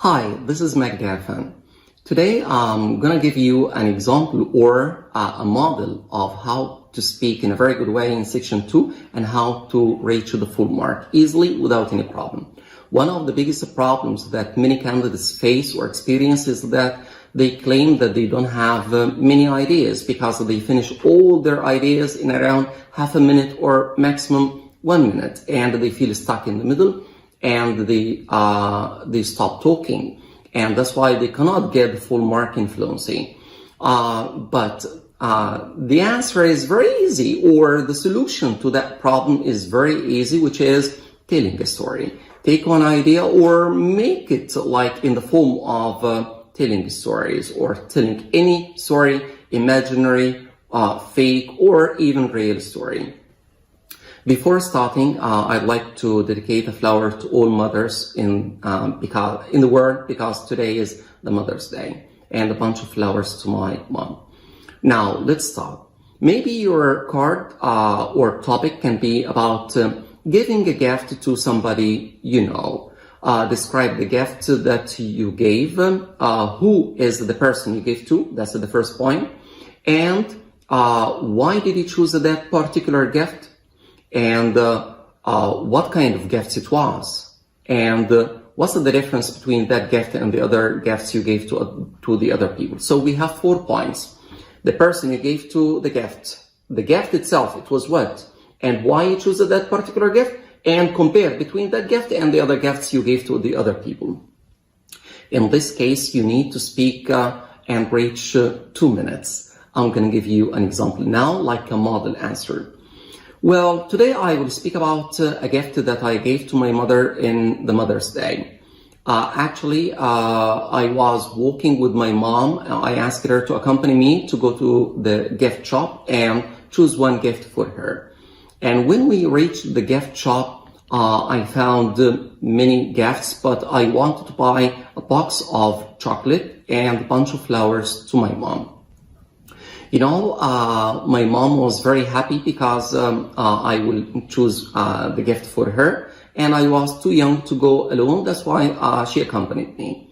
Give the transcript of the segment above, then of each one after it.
Hi, this is Magdafan. Today I'm going to give you an example or a model of how to speak in a very good way in section 2 and how to reach the full mark easily without any problem. One of the biggest problems that many candidates face or experience is that they claim that they don't have many ideas because they finish all their ideas in around half a minute or maximum 1 minute, and they feel stuck in the middle and they stop talking, and that's why they cannot get the full mark in fluency. But the answer is very easy, or the solution to that problem is very easy, which is telling a story. Take one idea or make it like in the form of telling stories, or telling any story, imaginary, fake, or even real story. Before starting, I'd like to dedicate a flower to all mothers in the world, because today is the Mother's Day, and a bunch of flowers to my mom. Now, let's start. Maybe your card or topic can be about giving a gift to somebody you know. Describe the gift that you gave, who is the person you gave to, that's the first point, and why did you choose that particular gift, and what kind of gift it was, and what's the difference between that gift and the other gifts you gave to the other people. So we have 4 points. The person you gave to the gift itself, it was what, and why you chose that particular gift, and compare between that gift and the other gifts you gave to the other people. In this case, you need to speak and reach 2 minutes. I'm going to give you an example now, like a model answer. Well, today I will speak about a gift that I gave to my mother in the Mother's Day. Actually, I was walking with my mom. I asked her to accompany me to go to the gift shop and choose one gift for her. And when we reached the gift shop, I found many gifts, but I wanted to buy a box of chocolate and a bunch of flowers to my mom. You know, my mom was very happy because I will choose the gift for her, and I was too young to go alone. That's why she accompanied me.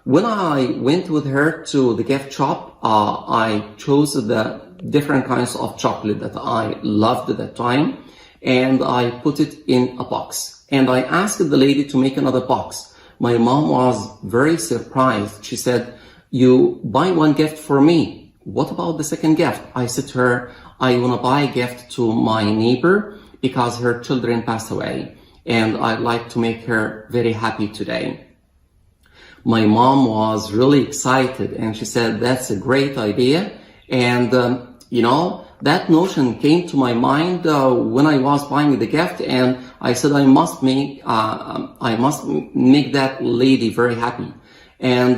When I went with her to the gift shop, I chose the different kinds of chocolate that I loved at that time, and I put it in a box. And I asked the lady to make another box. My mom was very surprised. She said, "You buy one gift for me. What about the second gift?" I said to her, "I want to buy a gift to my neighbor because her children passed away, and I'd like to make her very happy today." My mom was really excited, and she said, "That's a great idea." And you know, that notion came to my mind when I was buying the gift, and I said I must make that lady very happy. And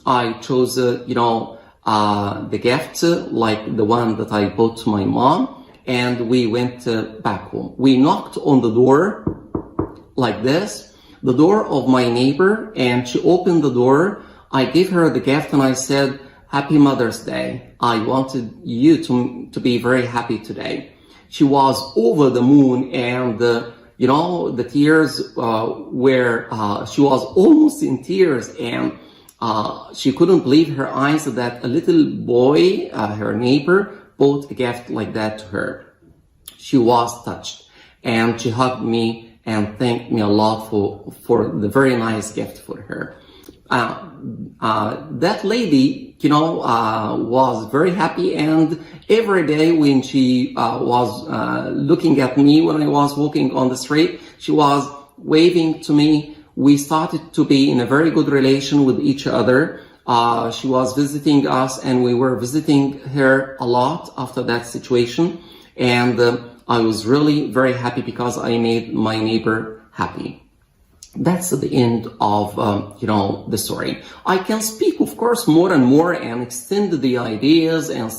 I chose the gift like the one that I bought to my mom, and we went back home. We knocked on the door like this, the door of my neighbor, and she opened the door. I gave her the gift and I said, "Happy Mother's Day. I wanted you to be very happy today." She was over the moon, and the tears she was almost in tears, and she couldn't believe her eyes that a little boy, her neighbor, bought a gift like that to her. She was touched, and she hugged me and thanked me a lot for the very nice gift for her. That lady, was very happy, and every day when she was looking at me when I was walking on the street, she was waving to me. We started to be in a very good relation with each other. She was visiting us, and we were visiting her a lot after that situation. And I was really very happy because I made my neighbor happy. That's the end of, the story. I can speak, of course, more and more and extend the ideas and,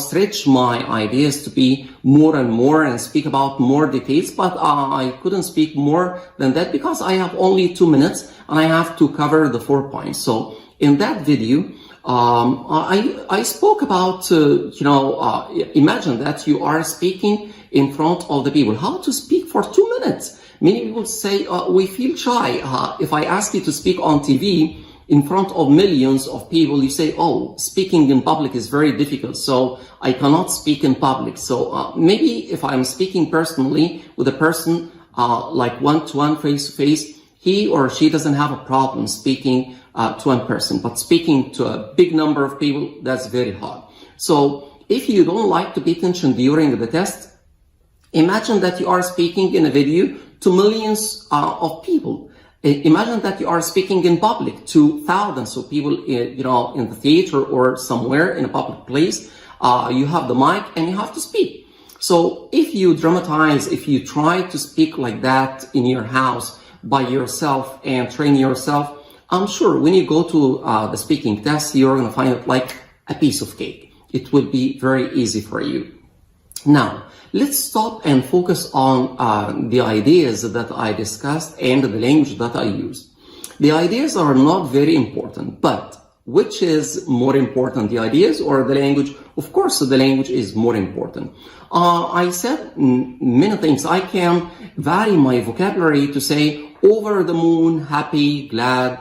stretch my ideas to be more and more and speak about more details, but I couldn't speak more than that because I have only 2 minutes and I have to cover the 4 points. So in that video, I spoke about, imagine that you are speaking in front of the people, how to speak for 2 minutes. Many people say, we feel shy. If I ask you to speak on TV in front of millions of people, you say, oh, speaking in public is very difficult, so I cannot speak in public. So maybe if I'm speaking personally with a person, like one-to-one, face-to-face, he or she doesn't have a problem speaking to one person, but speaking to a big number of people, that's very hard. So if you don't like to pay attention during the test, imagine that you are speaking in a video to millions of people. Imagine that you are speaking in public to thousands of people, you know, in the theater or somewhere in a public place. You have the mic and you have to speak. So if you dramatize, if you try to speak like that in your house by yourself and train yourself, I'm sure when you go to the speaking test, you're going to find it like a piece of cake. It will be very easy for you. Now, let's stop and focus on the ideas that I discussed and the language that I used. The ideas are not very important, but which is more important, the ideas or the language? Of course, the language is more important. I said many things. I can vary my vocabulary to say over the moon, happy, glad,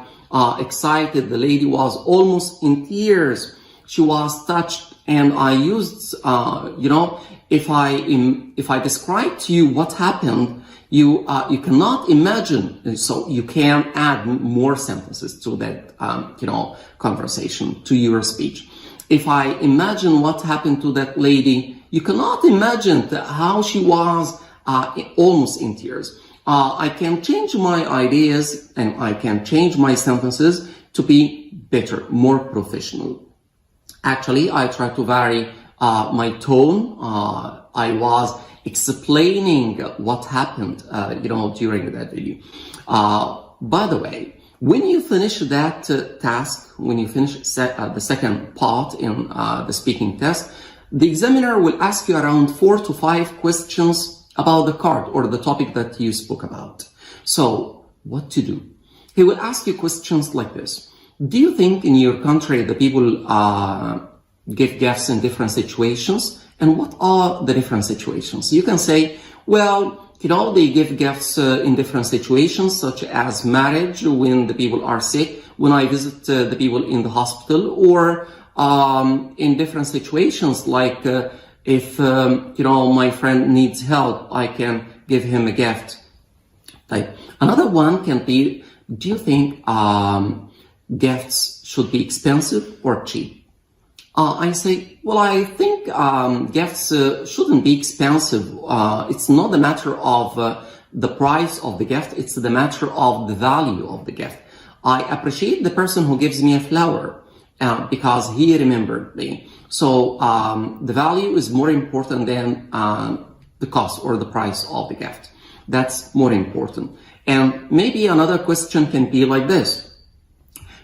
excited. The lady was almost in tears. She was touched, and I used, you know, if I describe to you what happened, you cannot imagine. So you can add more sentences to that, you know, conversation, to your speech. If I imagine what happened to that lady, you cannot imagine how she was almost in tears. I can change my ideas and I can change my sentences to be better, more professional. Actually, I try to vary my tone. I was explaining what happened, you know, during that video. By the way, when you finish that task, when you finish the second part in the speaking test, the examiner will ask you around 4 to 5 questions about the card or the topic that you spoke about. So, what to do? He will ask you questions like this. Do you think in your country the people give gifts in different situations? And what are the different situations? You can say, well, you know, they give gifts in different situations, such as marriage, when the people are sick, when I visit the people in the hospital, or in different situations, like if, you know, my friend needs help, I can give him a gift. Like, another one can be, do you think gifts should be expensive or cheap? I say, well, I think gifts shouldn't be expensive. It's not a matter of the price of the gift. It's the matter of the value of the gift. I appreciate the person who gives me a flower because he remembered me. So the value is more important than the cost or the price of the gift. That's more important. And maybe another question can be like this.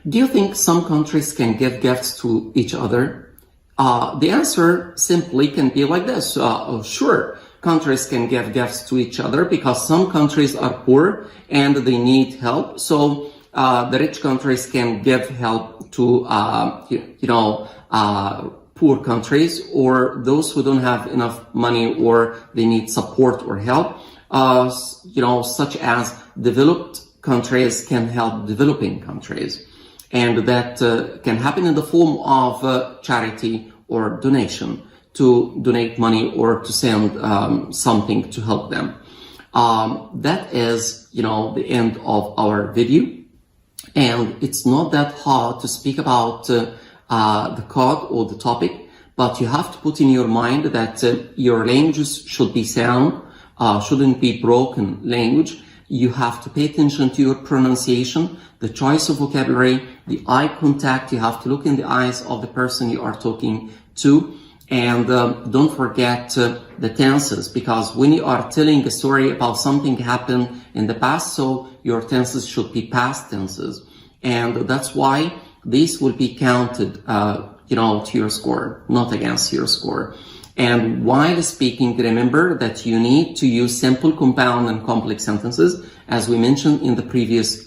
Do you think some countries can give gifts to each other? The answer simply can be like this. Sure, countries can give gifts to each other because some countries are poor and they need help. So the rich countries can give help to, poor countries, or those who don't have enough money or they need support or help. Such as developed countries can help developing countries. And that can happen in the form of charity or donation, to donate money or to send something to help them. That is, the end of our video. And it's not that hard to speak about the card or the topic, but you have to put in your mind that your languages should be sound, shouldn't be broken language. You have to pay attention to your pronunciation, the choice of vocabulary, the eye contact. You have to look in the eyes of the person you are talking to. And don't forget the tenses, because when you are telling a story about something happened in the past, so your tenses should be past tenses. And that's why these will be counted, to your score, not against your score. And while speaking, remember that you need to use simple, compound, and complex sentences, as we mentioned in the previous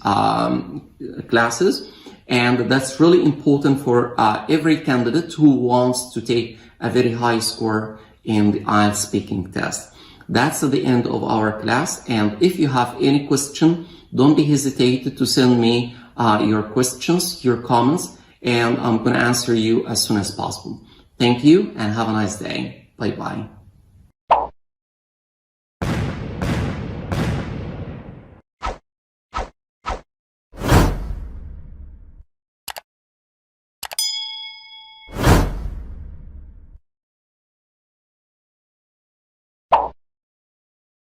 classes. And that's really important for every candidate who wants to take a very high score in the IELTS speaking test. That's the end of our class. And if you have any question, don't be hesitant to send me your questions, your comments, and I'm going to answer you as soon as possible. Thank you and have a nice day. Bye-bye.